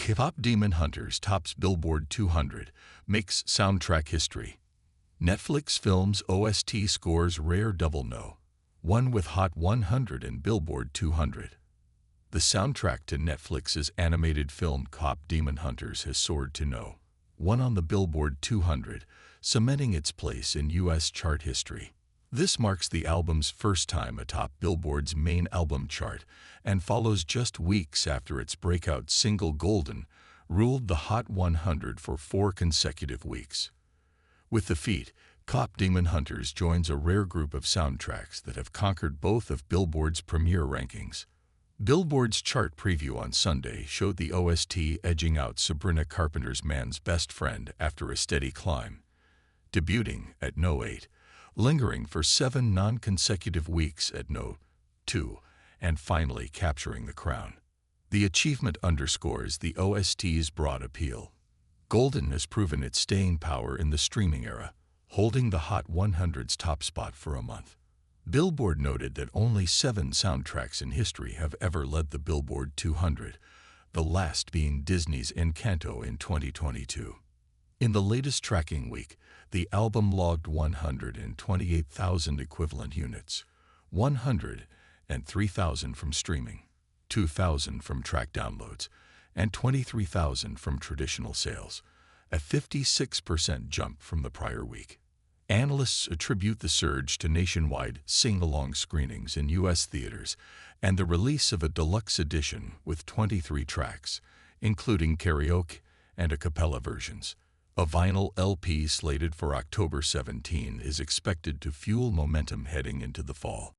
KPop Demon Hunters tops Billboard 200, makes soundtrack history. Netflix films OST scores rare double no, one with Hot 100 and Billboard 200. The soundtrack to Netflix's animated film KPop Demon Hunters has soared to no. 1 on the Billboard 200, cementing its place in U.S. chart history. This marks the album's first time atop Billboard's main album chart and follows just weeks after its breakout single Golden ruled the Hot 100 for 4 consecutive weeks. With the feat, KPop Demon Hunters joins a rare group of soundtracks that have conquered both of Billboard's premier rankings. Billboard's chart preview on Sunday showed the OST edging out Sabrina Carpenter's Man's Best Friend after a steady climb, debuting at no. 8, lingering for 7 non-consecutive weeks at no. 2, and finally capturing the crown. The achievement underscores the OST's broad appeal. Golden has proven its staying power in the streaming era, holding the Hot 100's top spot for a month. Billboard noted that only 7 soundtracks in history have ever led the Billboard 200, the last being Disney's Encanto in 2022. In the latest tracking week, the album logged 128,000 equivalent units, 103,000 from streaming, 2,000 from track downloads, and 23,000 from traditional sales, a 56% jump from the prior week. Analysts attribute the surge to nationwide sing-along screenings in U.S. theaters and the release of a deluxe edition with 23 tracks, including karaoke and a cappella versions. A vinyl LP slated for October 17 is expected to fuel momentum heading into the fall.